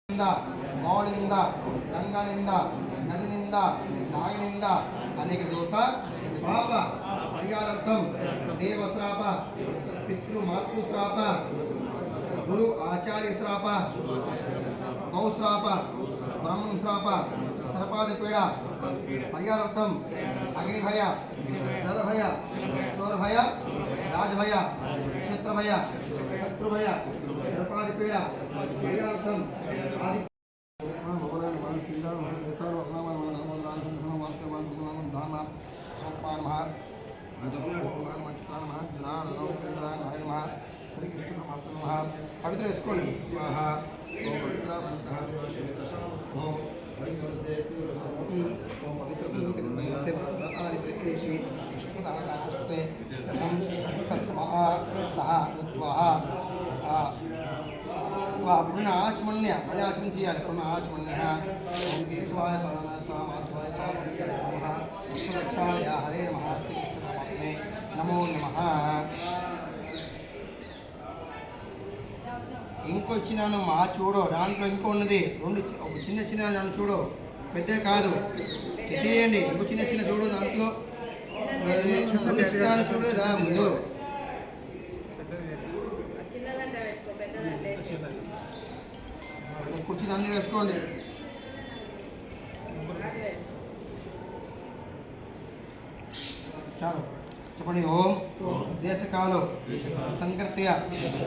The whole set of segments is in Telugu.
గౌనింద రంగనింద నదినింద నాగనింద అనేక దోష పాప పరిహారార్థం దేవశ్రాప పితృమాతృశ్రాప గురు ఆచార్య శ్రాప గౌశ్రాప బ్రహ్మశ్రాప సర్పాదిపీడ పరిహారార్థం అగ్నిభయ జలభయ చోరభయ రాజభయ క్షేత్రభయ శత్రుభయ సర్పాదిపీడ పరిహారార్థం ఆది పవిత్ర వేసుకోండి पूर्ण आचमन्य मजा आचमन चाहिए पूर्ण आचमन्य ओम केशवाय स्वामाय स्वामाय हरे नमः श्री नमो नमः ఇంకో చిన్నాను మా చూడు దాంట్లో ఇంకో ఉన్నది రెండు ఒక చిన్న చిన్న నన్ను చూడు పెద్ద కాదు చేయండి ఇంకో చిన్న చిన్న చూడు దాంట్లో రెండు చిన్న చూడలేదా ముందు కుర్చీ అన్నీ వేసుకోండి చాలు చెప్పండి ఓం దేశకాలో సంకర్తయ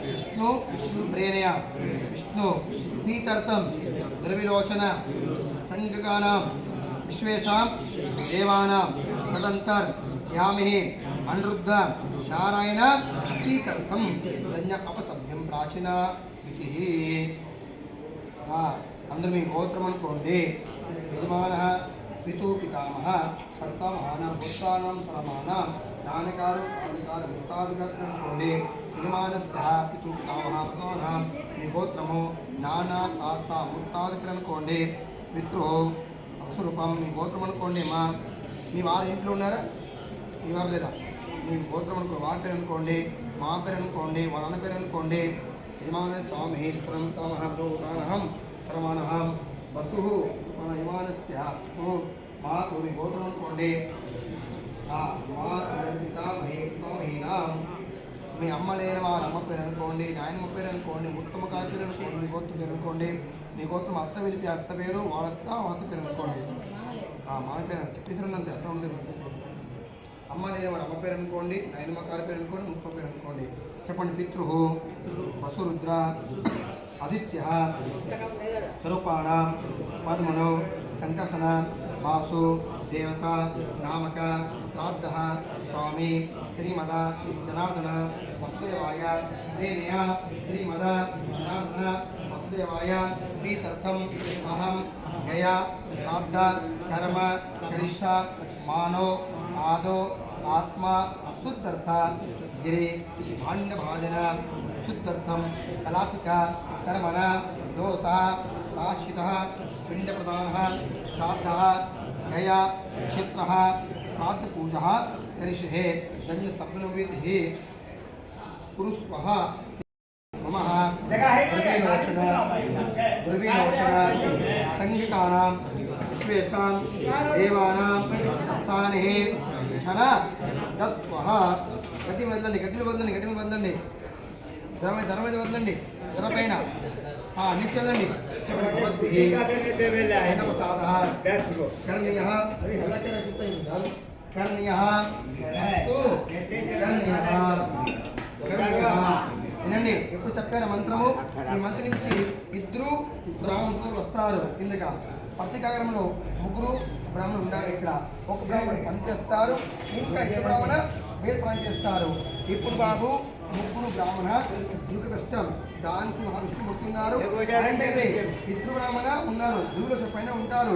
విష్ణు ప్రేణయ విష్ణు పీతర్థం ద్రవిలోచన సంగకానాం విశ్వేషాం దేవానాం తదంతర్ యామి అనిరుద్ధ నారాయణ పీతర్థం యజ్ఞ అపసభ్యం ప్రాచీన విధి అందరూ మీ గోత్రం అనుకోండి యజమాన పితూ పితామహ భర్తామహానం భూతానం సరమానం జ్ఞానకారు ఆదికారు భూతాధికారు అనుకోండి యజమానస్య పితూ పితామహ పితామహం మీ గోత్రము నానా తాత ముత్తాధికారు అనుకోండి పితృ అస్వరూపం మీ గోత్రం అనుకోండి మీ వారి ఇంట్లో ఉన్నారా మీ వారు లేదా మీ గోత్రం అనుకో వారి పేరు అనుకోండి మా పేరు అనుకోండి వాళ్ళ అన్న పేరు అనుకోండి యజమాన స్వామి చిత్రంతమహం సరమానహం వసు మన యజమానస్య మాకు మీ గోత్రం అనుకోండి పితామహీనాం మీ అమ్మ లేని వారు అమ్మ పేరు అనుకోండి నాయనమ్మ పేరు అనుకోండి ఉత్తమ కాయ పేరు అనుకోండి మీ గోత్రం పేరు అనుకోండి మీ గోత్రం అత్త విలిపి అత్త పేరు వాళ్ళత్త అత్త పేరు అనుకోండి మా పేరు చెప్పేసారంతే అత్త ఉండే అమ్మ లేని వారు అమ్మ పేరు అనుకోండి నాయనమ్మ కాయ పేరు అనుకోండి ఉత్తమ పేరు అనుకోండి చెప్పండి పితృ వసురుద్ర ఆదిత్య స్వరూపాణ పద్మను సంకర్షణ వాసు దేవత నామక శ్రాద్ధ స్వామి శ్రీమద జనార్దన వసుదేవాయ ప్రేణయ శ్రీమద జనార్దన వసుదేవాయ ప్రీతర్థం అహం గయ శ్రాద్ధ కర్మ కరిష్య మానో ఆదో ఆత్మ శుద్ధర్థ గిరి భాండభాజన శుద్ధర్థం కళాత్మిక కర్మణ దోష ప్రాశ్చిత పిండప్రదాన శ్రాద్ధ గయ క్షేత్ర శ్రాద్ధపూజ కరిష్యే ధన్యసప్నవిధి కురుస్వ మమ దుర్విలోచన సంఘికానాం విశ్వేషాం దేవానాం స్థానే క్షణ దత్వః గట్టి వదలండి గట్టిలు వదలండి గట్టి వదలండి ధర మీద వదలండి ధర పైన అన్ని చల్లండి వినండి ఎప్పుడు చెప్పారు మంత్రము ఈ మంత్రం నుంచి ఇద్దరు బ్రాహ్మణులు వస్తారు కిందగా ప్రతికాగరంలో ముగ్గురు బ్రాహ్మణులు ఉండాలి ఇక్కడ ఒక బ్రాహ్మణుడు పని చేస్తారు ఇంకా ఇద్దరు బ్రాహ్మణ మీరు పని చేస్తారు ఇప్పుడు బాబు ముగ్గురు బ్రాహ్మణ దుర్గ కష్టం దానికి మహావిష్ణుమూర్తి ఉన్నారు ఇద్దరు బ్రాహ్మణ ఉన్నారు దుర్గ పైన ఉంటారు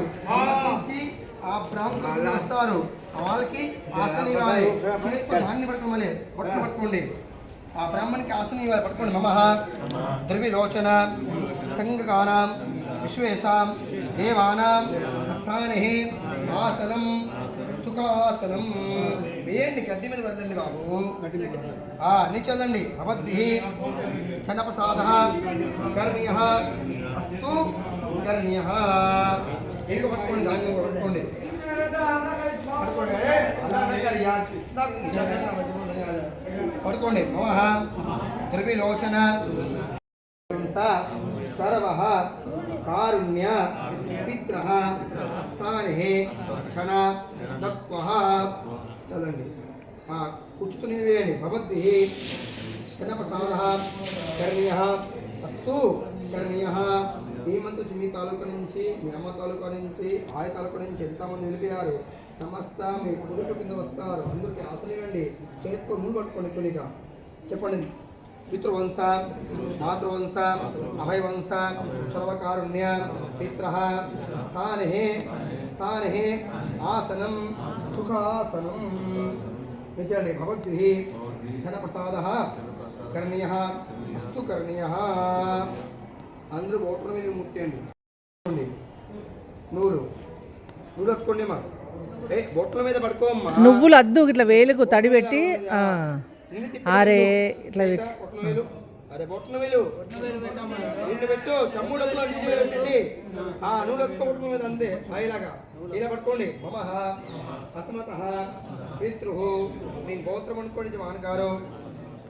నుంచి ఆ బ్రాహ్మణులు వస్తారు వాళ్ళకి ఆసనం ఇవ్వాలి చేతితో ధాన్యం పట్టుకోవాలి పట్టుకోండి ఆ బ్రాహ్మణికి ఆసనం ఇవ్వాలి పట్టుకోండి మమ దుర్విలోచన సంఘకానాం విశ్వేషాం దేవానాం స్థానే ఆసనం సుఖాసనం వేయండి గడ్డి మీద వదలండి బాబు అన్ని చల్లండి భవద్భిః క్షణప్రసాదః కర్ణీయః అస్తు కర్ణ్యః ఏక పట్టుకోండి ధాన్యం పట్టుకోండి పడుకోండి మమః త్రివిలోచన సర్వః కారుణ్య పిత్రః స్థానే క్షణ దత్వః చదండి కూర్చుని వేయండి భగవద్భిః చన్నప్రసాదః కర్ణీయః అస్తు కర్ణీయః ఈ మంత్ మీ తాలూకా నుంచి మీ అమ్మ తాలూకా నుంచి ఆయ తాలూకా నుంచి ఎంతమంది వెళ్ళిపోయారు సమస్త మీ కొడుకు కింద వస్తారు అందరికీ ఆశలు ఇవ్వండి చేతితో నూనె పట్టుకోండి కొనిగా చెప్పండి పితృవంశ మాతృవంశ అభయవంశ సర్వకారుణ్య పిత్రః స్థానే ఆసనం సుఖాసనం నిజండి భగవద్భిః ధనప్రసాదః కర్ణీయః అస్తు కర్ణీయః అందరూ ఓటర్ మీద ముట్టండి నువ్వులు ఎత్తుకోండి అమ్మా బొట్ల మీద పడుకోమ్మా నువ్వులు అద్దు ఇట్లా వేలుకు తడి పెట్టి అరే ఇట్లా అరే బొట్ల వేలు నీళ్ళు పెట్టు చమ్ముడప్పుడు పెట్టండి నూనె ఎత్తుకోవటం మీద అంతే సాయిలాగా ఇలా పట్టుకోండి మమః అస్మతః పితృః మీ గోత్రం అనుకోండి మానగారు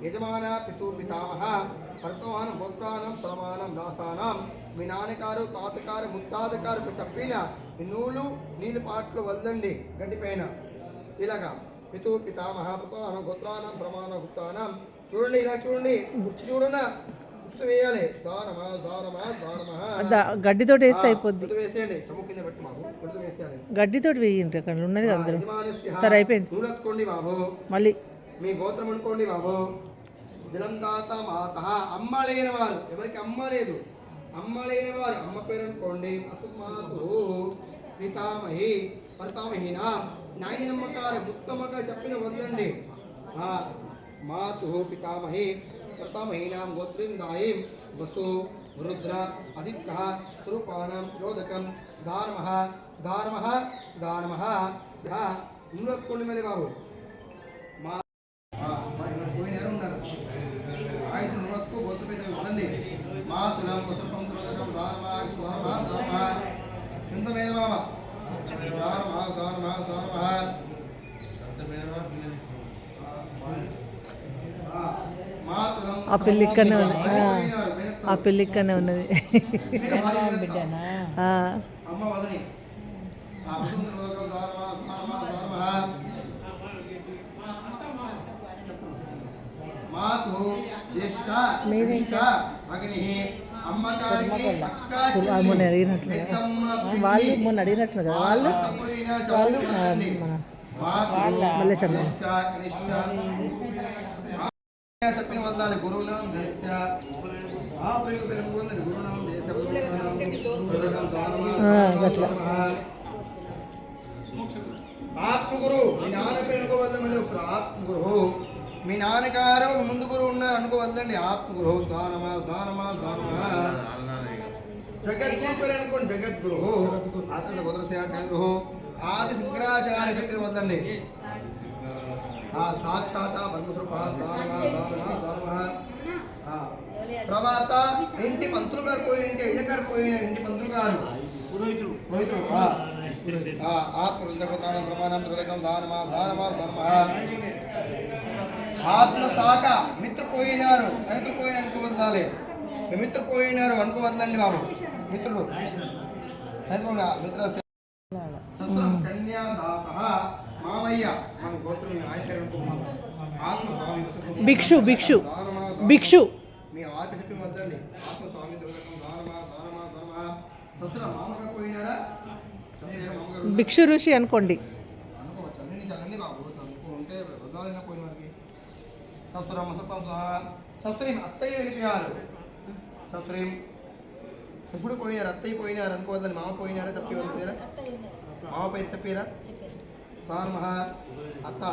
యజమాన పితూ పితామహ వర్తమానం గోత్రానం ప్రమాణం దాసానం మీ నాన్నగారు తాతగారు ముత్తాతగారు చెప్పిన నీళ్ళు పాటలు వల్లండి గడ్డిపైన ఇలాగా పితూ పితామహ ప్రమాణం గోత్రానం ప్రమాణం గుప్తానం చూడండి ఇలా చూడండి గుర్తు చూడండి గుర్తు వేయాలి దానమా దానమా దానమా గడ్డితోటి వేస్తే అయిపోద్ది గుర్తు వేసేయండి చమ్ము కింద పెట్టి మాకు గుర్తు వేసేయాలి గడ్డితోటి వేయండి అక్కడ ఉన్నది అందరూ సరే అయిపోయింది నూనె ఎత్తుకోండి బాబు మళ్ళీ మీ గోత్రం అనుకోండి బాబు జలందాత మాత అమ్మ లేని వారు ఎవరికి అమ్మ లేదు అమ్మ లేని వారు అమ్మ పేరు అనుకోండి అసుమాతు పితామహి పరతామహీన నాయన నమ్మకారు ఉత్తమగా చెప్పిన వద్దండి మాతు పితామహి ప్రతామహీనాం గోత్రీం దాయిం వసు రుద్ర ఆదిత్య స్వరూపానం యోధకం ధార్మః ధార్మః ధార్మః ఉన్నోత్కోండి మళ్ళీ బాబు మా ఆయుధ నువ్వకు గోత్ర మీద ఉండండి మాతులం వసుపం రుద్రకం ధార్మః స్వరమః ధార్మః సుందమైన బాబా ధార్మః ధార్మః ధార్మః ఆ పిల్లి ఇక్కడనే ఉంది ఆ పిల్లి ఇక్కడనే ఉన్నది మొన్న అడిగినట్లు వాళ్ళు మొన్న అడిగినట్లు కదా వాళ్ళు మళ్ళీ చెప్పిన వదలాలి గురువునాం దేశ గురువునాం దేశ ఆత్మగురు మీ నాన్న పేరు అనుకోవద్దండి ఆత్మగురు మీ నాన్నగారు ముందు గురువు ఉన్నారు అనుకోవద్దండి ఆత్మగురు దానమా దానమా దానమా జగద్గురు పేరు అనుకోండి జగద్గురు ఆత్మ గోత్రశాచార్యుడు ఆది శంకరాచార్య చెప్పిన వద్దండి సాక్షాత్ తర్వాత ఇంటి పంతులు గారు పోయింటే అయ్యగారు పోయిన ఇంటి పంతులు గారు ఆత్మ శాఖ మిత్రు పోయినారు సైతులు పోయిన అనుకోవద్దాలి మిత్రు పోయినారు అనుకోవద్దండి బాబు మిత్రుడు మిత్ర కన్యాదాత మామయ్య మన గోత్రం భిక్షు భిక్షు భిక్షు మీ ఆట చెప్పి వద్దండి ఆత్మస్వామి మామగా పోయినారా భిక్షు ఋషి అనుకోండి చల్లండి బాబు ఉంటే వదలాలైనా పోయిన వారికి సస్త్రీం అత్తయ్య వెళ్ళిపోయారు సస్త్రీం ఎప్పుడు పోయినారు అత్తయ్య పోయినారు అనుకోవద్దని మామ పోయినారా తప్పి వదిలేరా మామ పేరు తప్పారా తార్మహ అత్త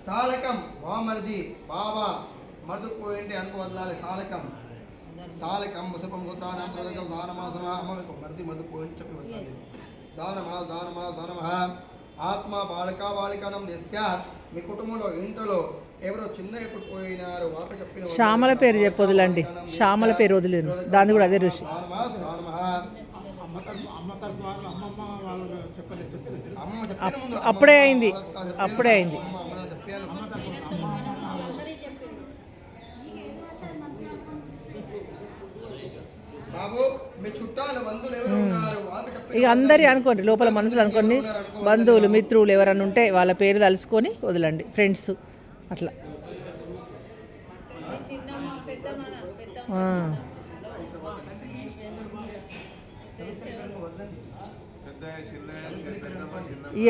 సాలకం బామర్జీ బాబా మరుదుకు పోయింటే అనుకు వదలాలి సాలకం ముసపం గోత్రానాం దానమాధమ అమ్మకు మరిది మరుదు పోయింటే చెప్పి వదలాలి దానమా ఆత్మ బాలికానం చేస్తా మీ కుటుంబంలో ఇంట్లో ఎవరో చిన్నగా పుట్టిపోయినారు వాప చెప్పిన శ్యామల పేరు చెప్పొద్దులండి శ్యామల పేరు వదిలేరు దాన్ని కూడా అదే ఋషి అమ్మ చెప్పిన ముందు అప్పుడే అయింది అప్పుడే అయింది. బాబు మీ చుట్టాలు బంధువులు ఎవరు ఉన్నారు వాళ్ళకి చెప్పిన ఇక అందరి అనుకోండి, లోపల మనసులు అనుకోండి, బంధువులు మిత్రులు ఎవరన్నా ఉంటే వాళ్ళ పేరు తలుసుకొని వదలండి, ఫ్రెండ్స్ అట్లా. ఆ.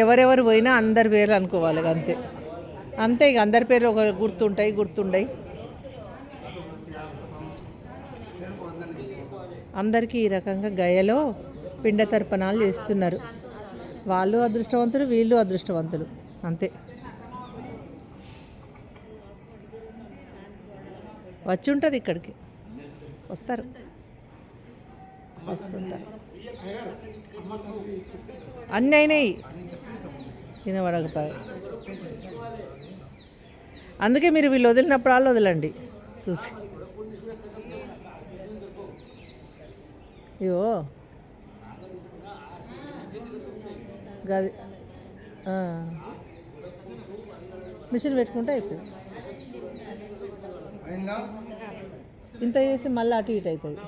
ఎవరెవరు పోయినా అందరి పేర్లు అనుకోవాలి ఇక అంతే. అంతే ఇక అందరి పేర్లు ఒక గుర్తుండయి. అందరికీ ఈ రకంగా గయలో పిండ తర్పణాలు చేస్తున్నారు. వాళ్ళు అదృష్టవంతులు, వీళ్ళు అదృష్టవంతులు అంతే. వచ్చి ఉంటుంది ఇక్కడికి, వస్తుంటారు. అన్నీ అయినాయి, వినబడకపోయి. అందుకే మీరు వీళ్ళు వదిలినప్పుడు వాళ్ళు వదలండి చూసి. ఇవో గది మిషన్ పెట్టుకుంటే అయిపోయింది. ఇంత చేసి మళ్ళీ అటు ఇటు అవుతుంది.